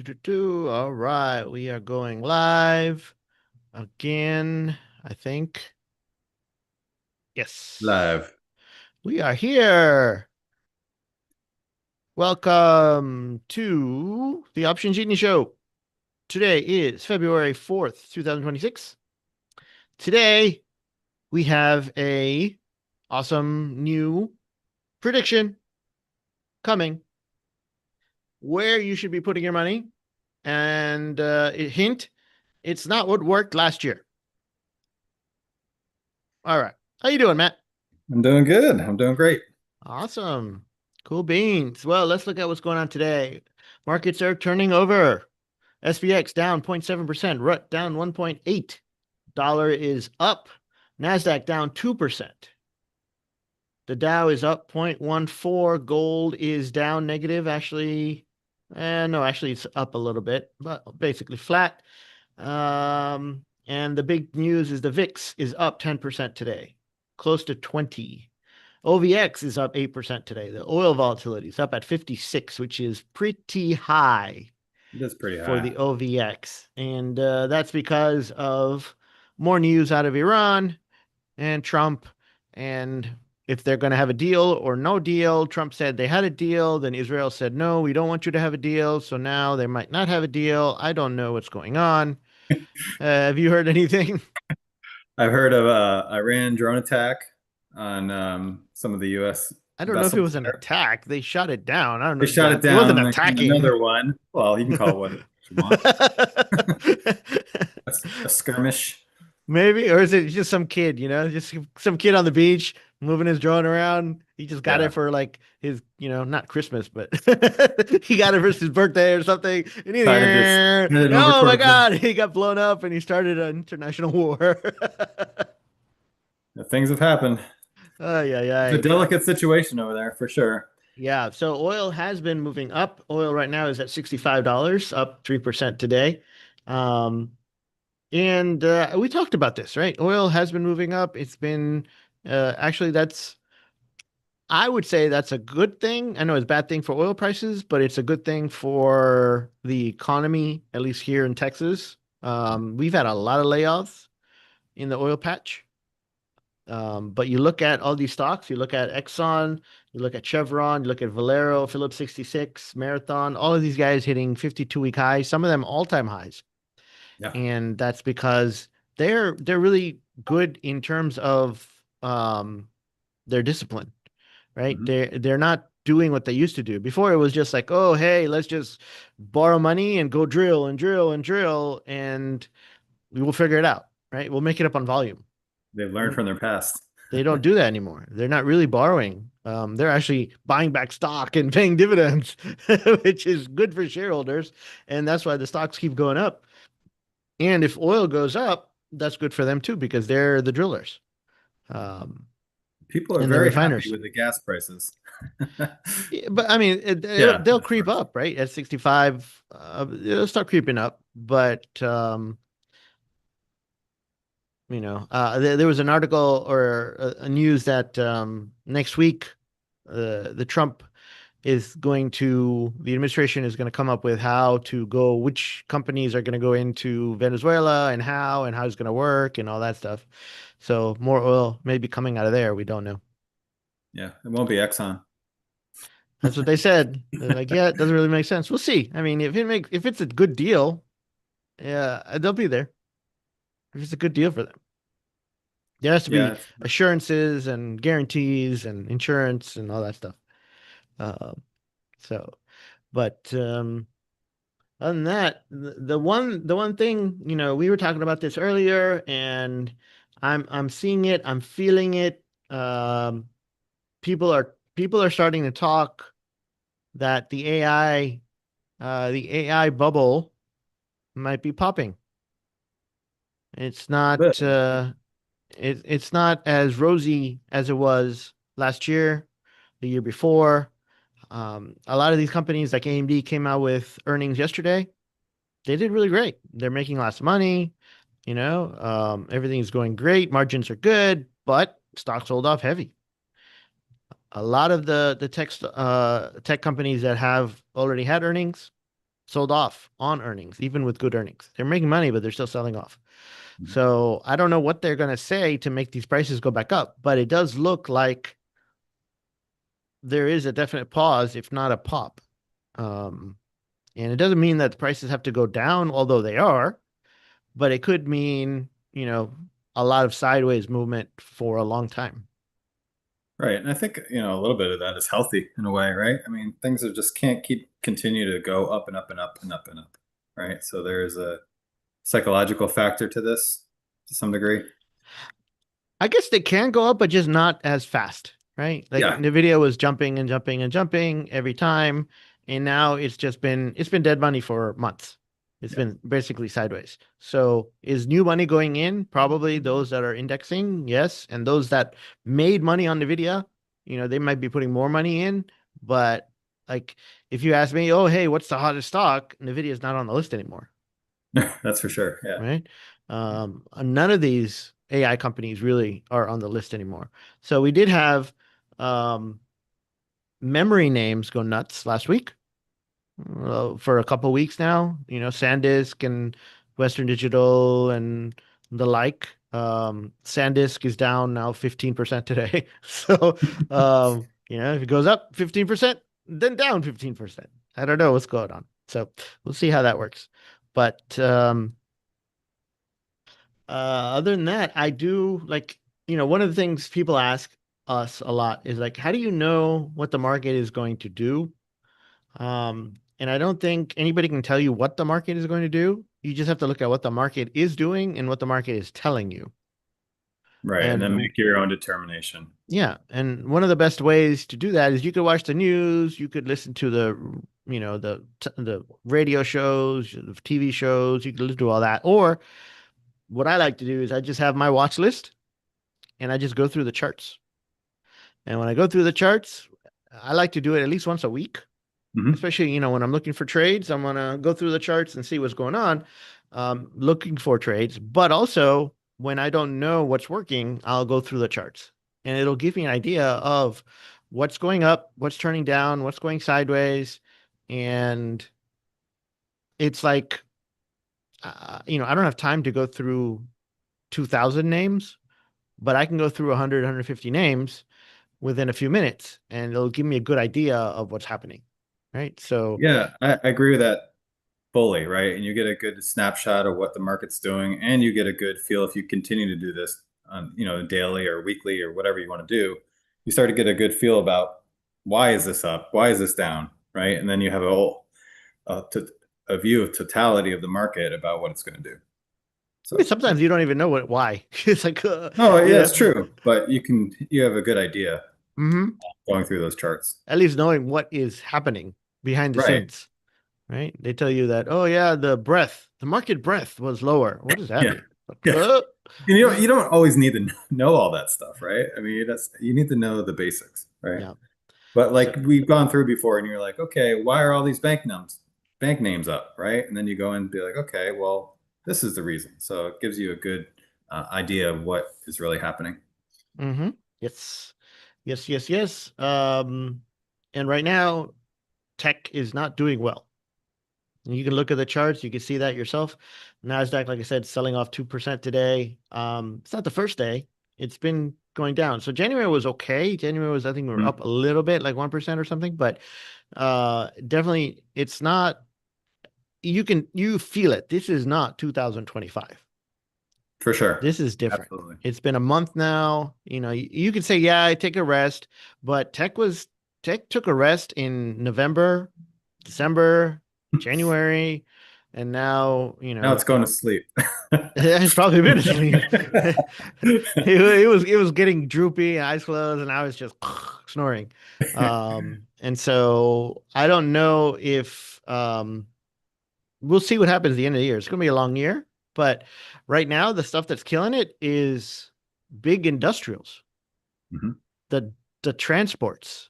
All right, we are going live again, I think. Yes, Live. we are here. Welcome to the Option Genius Show. Today is February 4th, 2026. Today we have a awesome new prediction coming where you should be putting your money. And hint, it's not what worked last year. All right. How you doing, Matt? I'm doing good. I'm doing great. Awesome. Cool beans. Well, let's look at what's going on today. Markets are turning over. SPX down 0.7%, RUT down 1.8. Dollar is up. NASDAQ down 2%. The Dow is up 0.14. Gold is down negative. Actually, no, actually it's up a little bit, but basically flat. And the big news is the VIX is up 10% today, close to 20. OVX is up 8% today. The oil volatility is up at 56, which is pretty high That's pretty for high. the OVX. And that's because of more news out of Iran and Trump. And if they're going to have a deal or no deal, Trump said they had a deal. Then Israel said, no, we don't want you to have a deal. So now they might not have a deal. I don't know what's going on. Have you heard anything? I've heard of Iran drone attack on some of the U.S. I don't know if it vessels was an there. attack. They shot it down. I don't They know shot it exactly. It down wasn't and then came attacking. another one. Well, you can call it what you want. A skirmish. Maybe, or is it just some kid, just some kid on the beach moving his drone around? He just got it Yeah. for like his, not Christmas, but he got it for his birthday or something. And Decided to oh my record God, he got blown up and he started an international war. things have happened. Ay, ay, It's a ay. delicate situation over there for sure. Yeah, so oil has been moving up. Oil right now is at $65, up 3% today. Um, And we talked about this, right? Oil has been moving up. It's been actually I would say that's a good thing. I know it's a bad thing for oil prices, but it's a good thing for the economy, at least here in Texas. We've had a lot of layoffs in the oil patch. But you look at all these stocks, you look at Exxon, you look at Chevron, you look at Valero, Phillips 66, Marathon, all of these guys hitting 52-week highs, some of them all-time highs. Yeah. And that's because they're really good in terms of their discipline, right? Mhm. They're not doing what they used to do. Before it was just like, oh, hey, let's just borrow money and go drill and drill and drill, and we will figure it out, right? We'll make it up on volume. They've learned Mm, from their past. They don't do that anymore. They're not really borrowing. They're actually buying back stock and paying dividends, which is good for shareholders. And that's why the stocks keep going up. And if oil goes up, that's good for them too, because they're the drillers um, People are and the very happy refiners. with the gas prices. Yeah, but I mean, Yeah, they'll of creep course. up, right? At 65, it'll start creeping up. But, there was an article or a news that next week, the Trump the administration is going to come up with how to go, which companies are going to go into Venezuela and how it's going to work and all that stuff. So more oil may be coming out of there. We don't know. Yeah, it won't be Exxon. That's what they said. They're like, yeah, it doesn't really make sense. We'll see. I mean, if it's a good deal, yeah, they'll be there. If it's a good deal for them. There has to Yeah, be assurances and guarantees and insurance and all that stuff. Uh, so, but other than that, the one thing, we were talking about this earlier, and I'm seeing it, I'm feeling it. People are starting to talk that the AI bubble might be popping. It's a bit. not it's not as rosy as it was last year, the year before. A lot of these companies like AMD came out with earnings yesterday. They did really great. They're making lots of money. Everything's going great. Margins are good, but stock sold off heavy. A lot of the tech companies that have already had earnings, sold off on earnings, even with good earnings. They're making money, but they're still selling off. Mhm. So I don't know what they're going to say to make these prices go back up, but it does look like there is a definite pause, if not a pop. Um, and it doesn't mean that the prices have to go down, although they are, but it could mean, a lot of sideways movement for a long time. Right. And I think, a little bit of that is healthy in a way, right? I mean, things are just can't continue to go up and up and up and up and up. Right. So there's a psychological factor to this to some degree. I guess they can go up, but just not as fast, right? Like Yeah. Nvidia was jumping and jumping and jumping every time, and now it's been dead money for months. It's Yeah. been basically sideways. So is new money going in? Probably those that are indexing, yes, and those that made money on Nvidia, they might be putting more money in, but like if you ask me, oh, hey, what's the hottest stock? Nvidia is not on the list anymore, That's for sure. Yeah. right? None of these AI companies really are on the list anymore. So we did have um, memory names go nuts last week for a couple weeks now. SanDisk and Western Digital and the like. SanDisk is down now 15% today. So, if it goes up 15%, then down 15%. I don't know what's going on. So we'll see how that works. But other than that, I do like, one of the things people ask us a lot is like, how do you know what the market is going to do? And I don't think anybody can tell you what the market is going to do. You just have to look at what the market is doing and what the market is telling you. Right. And then And make your own determination. yeah, and one of the best ways to do that is you could watch the news, you could listen to the radio shows, the TV shows, you could listen to all that. Or what I like to do is I just have my watch list and I just go through the charts. And when I go through the charts, I like to do it at least once a week, Hmm. especially, when I'm looking for trades. I'm gonna go through the charts and see what's going on, looking for trades. But also, when I don't know what's working, I'll go through the charts, and it'll give me an idea of what's going up, what's turning down, what's going sideways, and it's like, I don't have time to go through 2,000 names, but I can go through 100, 150 names within a few minutes, and it'll give me a good idea of what's happening. Right. So, Yeah, I agree with that fully, right? And you get a good snapshot of what the market's doing, and you get a good feel if you continue to do this on, daily or weekly or whatever you want to do. You start to get a good feel about why is this up? Why is this down? Right? And then you have to, a view of totality of the market about what it's going to do. I mean, So, yeah. sometimes you don't even know why. It's like, No, you yeah, know, it's true, but you have a good idea hmm going through those charts. at least knowing what is happening behind the Right. scenes, right? They tell you that, oh yeah, the market breadth was lower. What does that Yeah. mean? Like, Yeah. And you don't always need to know all that stuff, right? I mean, you need to know the basics, right? yeah. But like So, we've gone through before, and you're like, okay, why are all these bank names up, right? And then you go and be like, okay, well, this is the reason. So it gives you a good idea of what is really happening. hmm yes, yes, yes, yes. And right now, tech is not doing well. And you can look at the charts, you can see that yourself. Nasdaq, like I said, selling off 2% today. It's not the first day. It's been going down. So January was okay. January was, I think we were Mhm. up a little bit, like 1% or something, but definitely it's not, you feel it. This is not 2025. For sure. This is different. Absolutely. It's been a month now. You could say, yeah, I take a rest, but tech took a rest in November, December, January, and now, Now it's going to sleep. it's probably been asleep. It was getting droopy, eyes closed, and I was just snoring. And so I don't know if we'll see what happens at the end of the year. It's gonna be a long year, but right now the stuff that's killing it is big industrials, Mhm. the transports,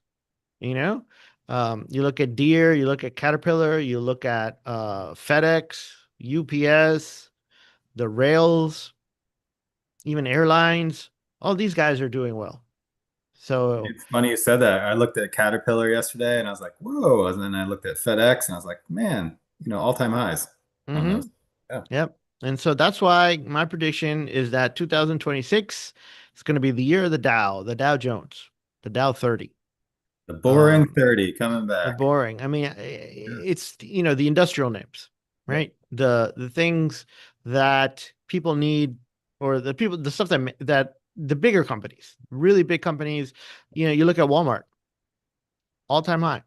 you know. You look at Deere, you look at Caterpillar, you look at FedEx, UPS, the rails, even airlines, all these guys are doing well. So, It's funny you said that. I looked at Caterpillar yesterday and I was like, whoa. And then I looked at FedEx and I was like, man, all-time highs on Mm-hmm. those. Yeah. Yep. And so that's why my prediction is that 2026 is going to be the year of the Dow Jones, the Dow 30. The boring Um, 30 coming the back. boring. I mean, Yeah. it's, the industrial names, Yep. right? The things that people need, or the stuff that the bigger companies, really big companies, you look at Walmart, all-time high.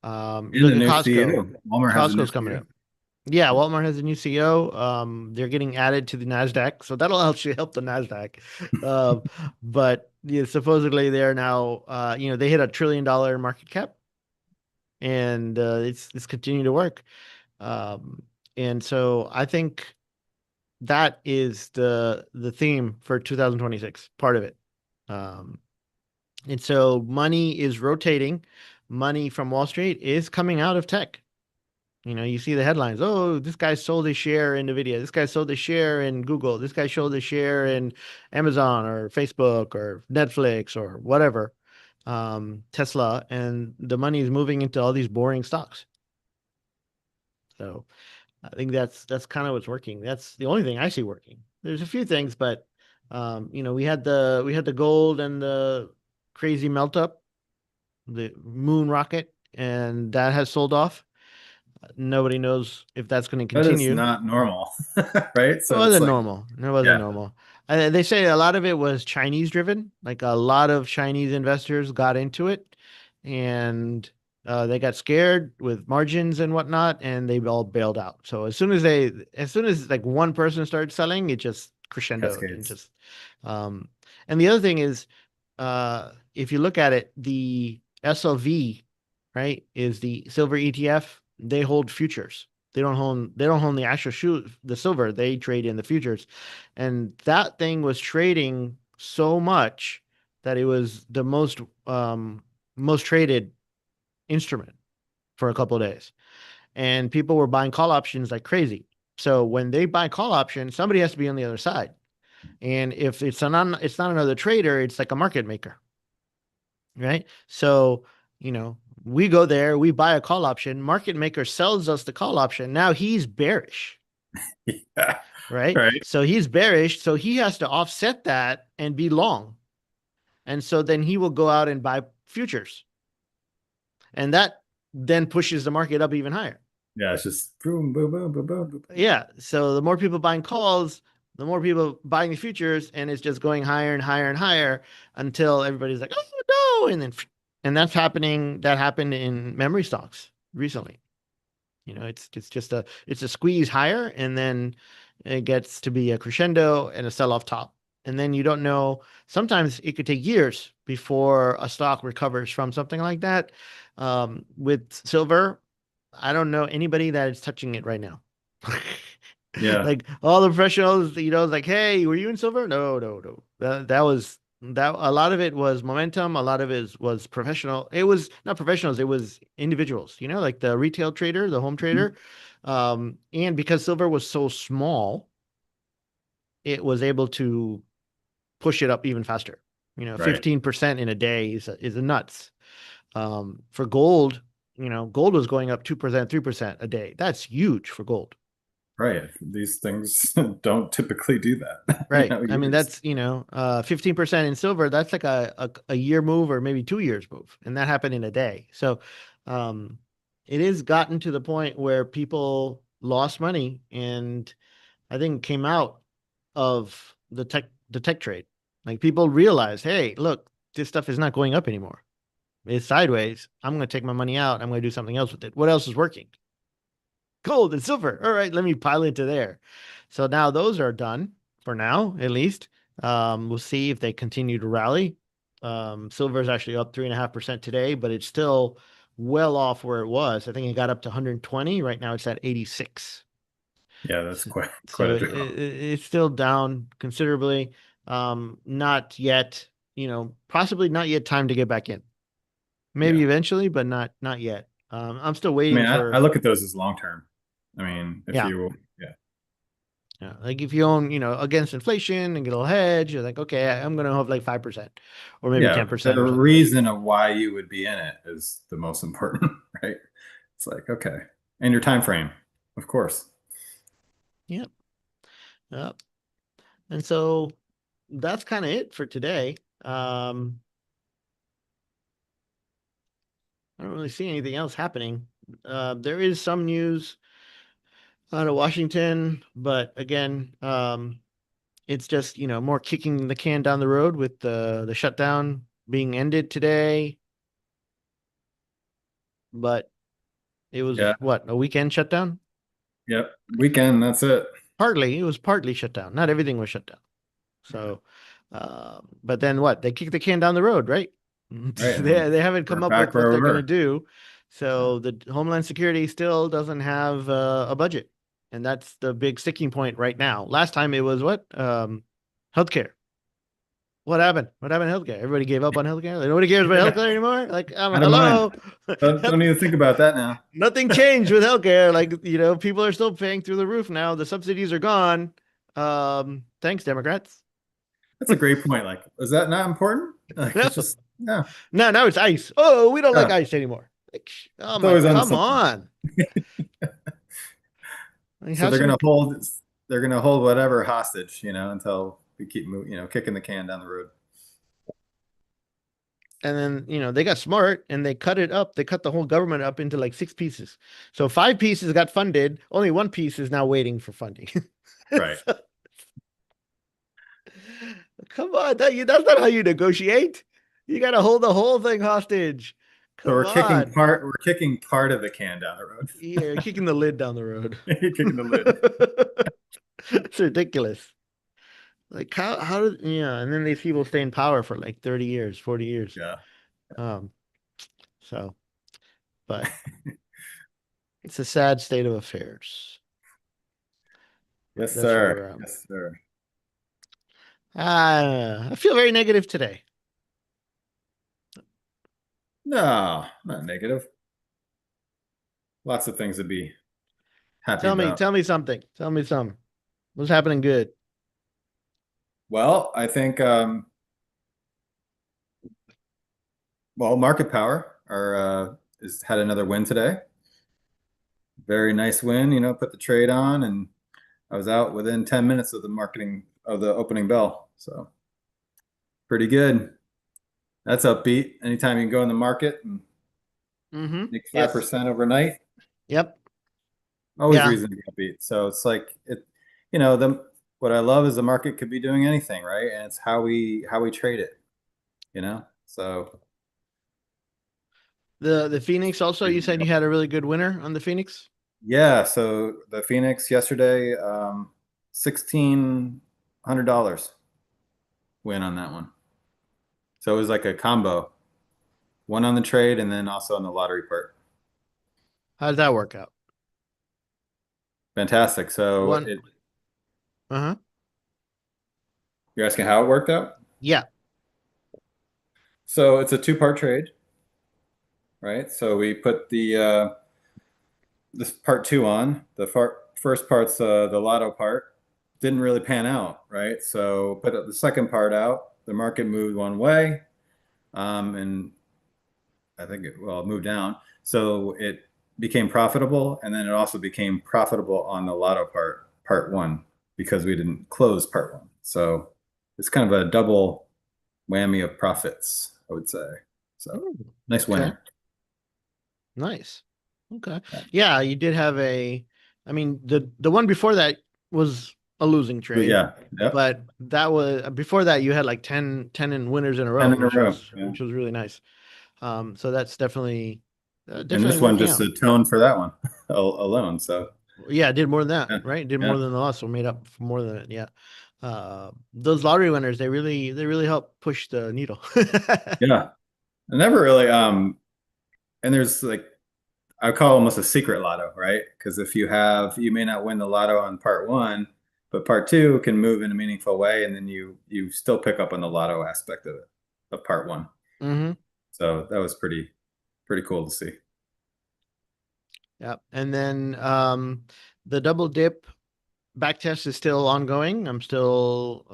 You And look a at new Costco. CEO. Walmart has a new Costco's coming CEO. up. Yeah, Walmart has a new CEO. They're getting added to the Nasdaq, so that'll actually help the Nasdaq. Um, but supposedly they're now, they hit $1 trillion market cap, and it's continuing to work. Um, and so I think that is the theme for 2026, part of it. Um, and so money is rotating. Money from Wall Street is coming out of tech. You see the headlines. Oh, this guy sold his share in Nvidia. This guy sold his share in Google. This guy sold his share in Amazon or Facebook or Netflix or whatever, Tesla, and the money is moving into all these boring stocks. So I think that's kind of what's working. That's the only thing I see working. There's a few things, but we had the gold and the crazy melt up, the moon rocket, and that has sold off. Nobody knows if that's going to That is continue. not normal, right? It So it's wasn't like, normal. It wasn't yeah, normal. They say a lot of it was Chinese driven. Like a lot of Chinese investors got into it, and they got scared with margins and whatnot, and they all bailed out. So as soon as like one person started selling, it just crescendoed and cascades. just. Um, and the other thing is, if you look at it, the SLV, right, is the silver ETF. They hold futures. They don't own the actual the silver. They trade in the futures. And that thing was trading so much that it was the most traded instrument for a couple of days. And people were buying call options like crazy. So when they buy call options, somebody has to be on the other side. And if it's not another trader, it's like a market maker, right? So, we go there, we buy a call option, market maker sells us the call option. Now he's bearish, Yeah. right? Right. So he's bearish, so he has to offset that and be long. And so then he will go out and buy futures. And that then pushes the market up even higher. Yeah. It's just boom, boom, boom, boom, boom, boom. Yeah. So the more people buying calls, the more people buying the futures, and it's just going higher and higher and higher until everybody's like, oh no. And that happened in memory stocks recently. It's just it's a squeeze higher, and then it gets to be a crescendo and a sell-off top. And then you don't know. Sometimes it could take years before a stock recovers from something like that. With silver, I don't know anybody that is touching it right now. Yeah. Like all the professionals, like, hey, were you in silver? No, no, no. That was that a lot of it was momentum, a lot of it was professional. It was not professionals, it was individuals, like the retail trader, the home Mhm. trader. And because silver was so small, it was able to push it up even faster. Right. 15% in a day is a nuts. For gold, gold was going up 2%, 3% a day. That's huge for gold. Right. These things don't typically do that, Right. I mean, years. that's, 15% in silver, that's like a year move or maybe 2 years move. And that happened in a day. So, um, it has gotten to the point where people lost money and I think came out of the tech trade. Like people realized, hey, look, this stuff is not going up anymore. It's sideways. I'm going to take my money out. I'm going to do something else with it. What else is working? Gold and silver. All right, let me pile into there. So now those are done for now, at least. We'll see if they continue to rally. Silver is actually up 3.5% today, but it's still well off where it was. I think it got up to 120. Right now it's at 86. Yeah, that's So, quite so a it, drop. it's still down considerably. Not yet, possibly not yet time to get back in. Maybe Yeah. eventually, but not yet. I'm still I mean, waiting I for, look at those as long term. I mean, if yeah. you, yeah, Yeah, like if you own, against inflation and get a little hedge, you're like, okay, I'm gonna have like 5% or maybe yeah, the 10% or something. reason of why you would be in it is the most important, right? It's like, okay. and your time frame, of course. Yep. Yep. And so that's kind of it for today. I don't really see anything else happening. There is some news out of Washington, but again, it's just, more kicking the can down the road with the shutdown being ended today. But it was Yeah. what, a weekend shutdown? Yep. Weekend. That's it. Partly, it was partly shut down. Not everything was shut down. Yeah. So, but then what? They kicked the can down the road, right? Right. They haven't We're come up back with what where we they're going to were. do. Yeah. So the Homeland Security still doesn't have a budget, and that's the big sticking point right now. Last time it was what? Healthcare. What happened? What happened to healthcare? Everybody gave up on healthcare. Like, nobody cares about healthcare anymore. Like, Out of mind. hello, Don't even think about that now. nothing changed with healthcare. Like, people are still paying through the roof now. The subsidies are gone. Thanks, Democrats. That's a great point. Like, was that not important? Like, it's No, just, yeah. no, now it's ice. Oh, we don't like Yeah. ice anymore. Like, oh It's my, always on come something. on. Like, So have some, they're gonna hold whatever hostage, until we keep moving, kicking the can down the road. and then they got smart and they cut it up. They cut the whole government up into like six pieces. So five pieces got funded. Only one piece is now waiting for funding. Right. So, come on, that's not how you negotiate. You got to hold the whole thing hostage. So Come on. we're kicking part of the can down the road. You're kicking the lid down the road. You're kicking the lid. It's ridiculous. Like how did and then these people stay in power for like 30 years, 40 years. Yeah. Um, so but it's a sad state of affairs. But Yes, that's where sir. we're at. Yes, sir. I feel very negative today. No, not negative. Lots of things to be happy Tell me, about. tell me something. Tell me something. What's happening good? Well, I think well, market power is had another win today. Very nice win, put the trade on and I was out within 10 minutes of the opening bell. So pretty good. That's upbeat. Anytime you can go in the market and Mm-hmm. make Yes. 5% overnight, Yep. always Yeah. reason to be upbeat. So it's like the what I love is the market could be doing anything, right? And it's how we trade it. So The Phoenix also, you said you had a really good winner on the Phoenix. yeah, so the Phoenix yesterday, $1,600 win on that one. So it was like a combo, one on the trade and then also on the lottery part. How did that work out? Fantastic. So One. Uh-huh. you're asking how it worked out? Yeah. So it's a two-part trade, right? So we put this part two on. First part's the lotto part. Didn't really pan out, right? So put the second part out. The market moved one way, and I think it moved down. So it became profitable, and then it also became profitable on the lotto part one, because we didn't close part one. So it's kind of a double whammy of profits, I would say. So Mm, nice okay. winner. Nice. Okay. Yeah. Yeah, you did have I mean, the one before that was a losing But trade, yeah, yep. but that was before that you had like 10 in winners in a 10 row, in a row. Yeah. which was really nice. So that's definitely And definitely this one working just out. atoned for that one alone. So Yeah, it did more than that, yeah, right? It did more yeah, than the loss, so made up for more than it. Yeah. Those lottery winners, they really help push the needle. yeah. I never really and there's like I call it almost a secret lotto, right? Because you may not win the lotto on part one, but part two can move in a meaningful way, and then you still pick up on the lotto aspect of it of part one. Hmm. So that was pretty cool to see. Yeah. And then the double dip back test is still ongoing. I'm still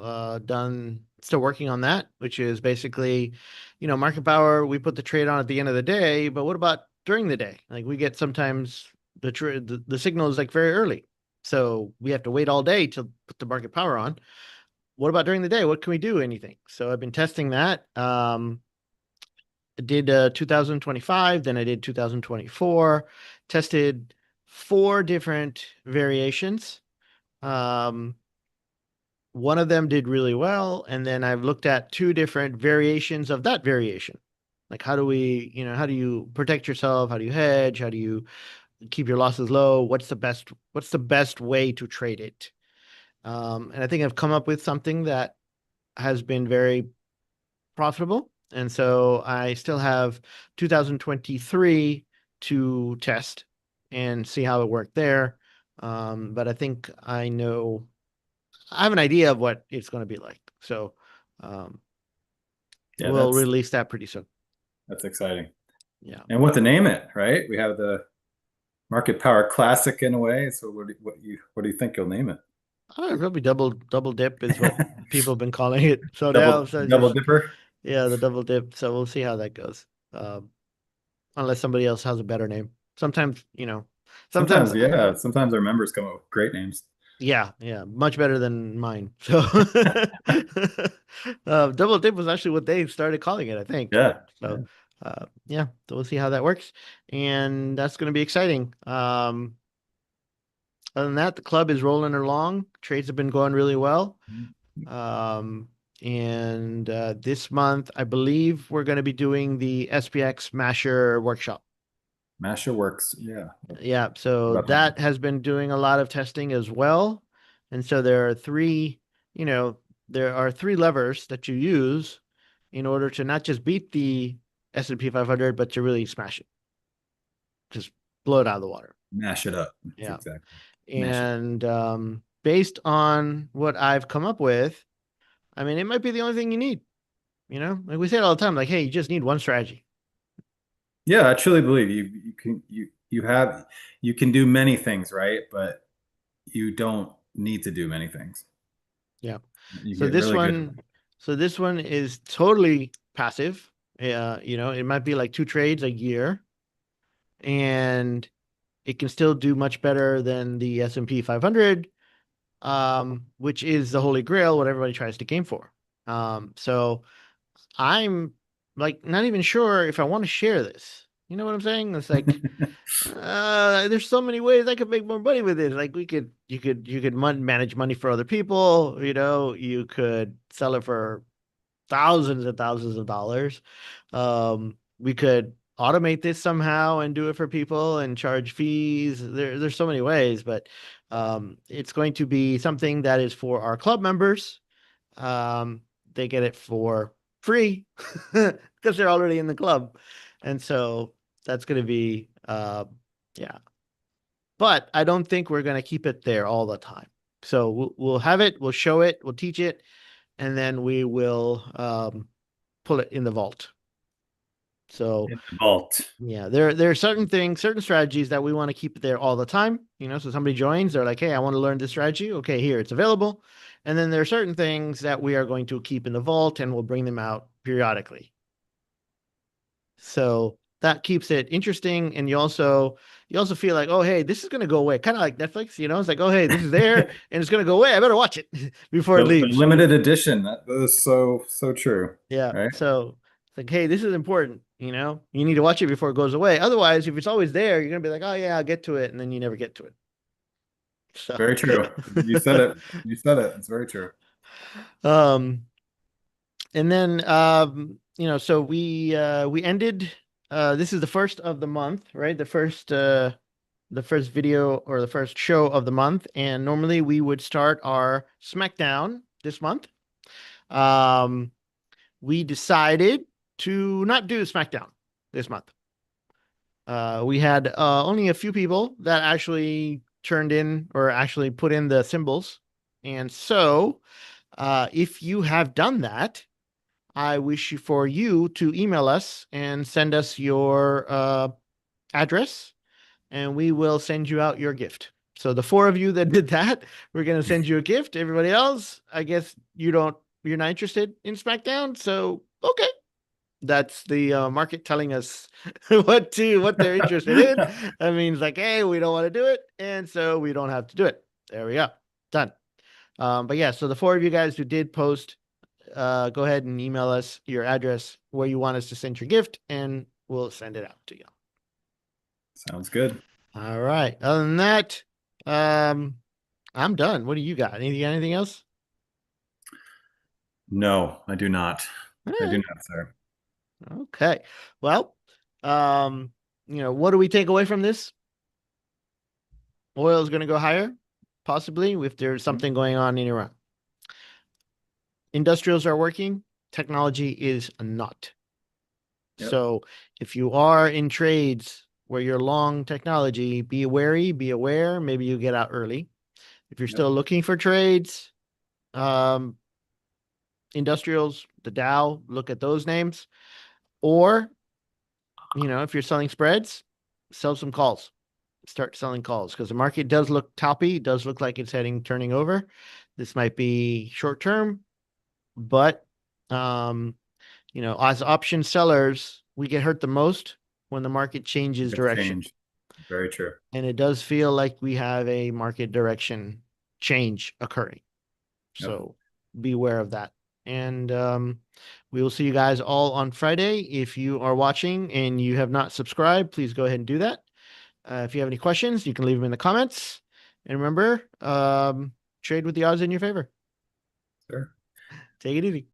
still working on that, which is basically, market power, we put the trade on at the end of the day, but what about during the day? Like we get sometimes the signal is like very early. So we have to wait all day to put the market power on. What about during the day? What can we do? Anything? So I've been testing that. I did 2025, then I did 2024, tested four different variations. Um, One of them did really well, and then I've looked at two different variations of that variation. Like how do you protect yourself? How do you hedge? How do you keep your losses low? What's the best way to trade it? And I think I've come up with something that has been very profitable. And so I still have 2023 to test and see how it worked there. But I think I have an idea of what it's going to be like. So um, Yeah, we'll release that pretty soon. that's exciting. Yeah. And what to name it, right? We have the Market Power Classic in a way. So what do you think you'll name it? I don't know, probably double dip is what people have been calling it. So now, Double so Double just, Dipper? yeah, the double dip. So we'll see how that goes. Um, Unless somebody else has a better name. Sometimes, sometimes, Sometimes, yeah. Sometimes our members come up with great names. yeah, yeah, much better than mine. So, double dip was actually what they started calling it, I think. Yeah. So, Yeah. yeah, so we'll see how that works, and that's going to be exciting. Other than that, the club is rolling along. Trades have been going really well. Um, and this month, I believe we're going to be doing the SPX Masher workshop. Masher works. Yeah. Yeah, so About that. that has been doing a lot of testing as well. And so you know, there are three levers that you use in order to not just beat the S&P 500, but to really smash it, just blow it out of the water. Mash it up. That's Yeah. exactly. Mash it. And based on what I've come up with, I mean, it might be the only thing you need. Like we say it all the time, like, hey, you just need one strategy. Yeah, I truly believe you can do many things, right? But you don't need to do many things. Yeah. You So get this really good. one, so this one is totally passive. It might be like two trades a year, and it can still do much better than the S&P 500, which is the holy grail, what everybody tries to game for. So I'm like not even sure if I want to share this. You know what I'm saying? It's like there's so many ways I could make more money with this. Like you could manage money for other people. You could sell it for thousands and thousands of dollars. We could automate this somehow and do it for people and charge fees. There's so many ways, but it's going to be something that is for our club members. They get it for free because they're already in the club. And so that's going to be, yeah. But I don't think we're going to keep it there all the time. So we'll have it, we'll show it, we'll teach it, and then we will pull it in the vault. So In the vault. yeah, there are certain strategies that we want to keep there all the time. So somebody joins, they're like, hey, I want to learn this strategy. Okay, here it's available. And then there are certain things that we are going to keep in the vault and we'll bring them out periodically. So that keeps it interesting. And you also feel like, oh, hey, this is going to go away. Kind of like Netflix, it's like, oh, hey, this is there and it's going to go away. I better watch it before it The leaves. limited edition. That is so true. Yeah. Right? So it's like, hey, this is important. You need to watch it before it goes away. Otherwise, if it's always there, you're going to be like, oh, yeah, I'll get to it. And then you never get to it. So, Very true. You said it. You said it. It's very true. um, and then, so we ended, this is the first of the month, right? The first video or the first show of the month. And normally we would start our SmackDown this month. We decided to not do SmackDown this month. We had only a few people that actually turned in or actually put in the symbols. And so if you have done that, I wish for you to email us and send us your address, and we will send you out your gift. So the four of you that did that, we're going to send you a gift. Everybody else, I guess you're not interested in SmackDown. So, okay. That's the market telling us what they're interested in. That means like, hey, we don't want to do it, and so we don't have to do it. There we go, done. But yeah, so the four of you guys who did post, go ahead and email us your address where you want us to send your gift, and we'll send it out to you. Sounds good. All right. Other than that, um, I'm done. What do you got? Anything else? No, I do not. I do Eh, not, sir. okay. Well, um, what do we take away from this? Oil is going to go higher, possibly, if there's Mhm. something going on in Iran. Industrials are working, technology is not. Yep. So if you are in trades where you're long technology, be wary, be aware. Maybe you get out early. If you're Yep. still looking for trades, um, industrials, the Dow, look at those names. Or, if you're selling spreads, sell some calls. Start selling calls because the market does look toppy. It does look like it's turning over. This might be short term, but um, as option sellers, we get hurt the most when the market changes It's direction. changed. Very true. And it does feel like we have a market direction change occurring. Yep. So beware of that. And we will see you guys all on Friday. If you are watching and you have not subscribed, please go ahead and do that. If you have any questions, you can leave them in the comments. And remember, trade with the odds in your favor. Sure. Take it easy.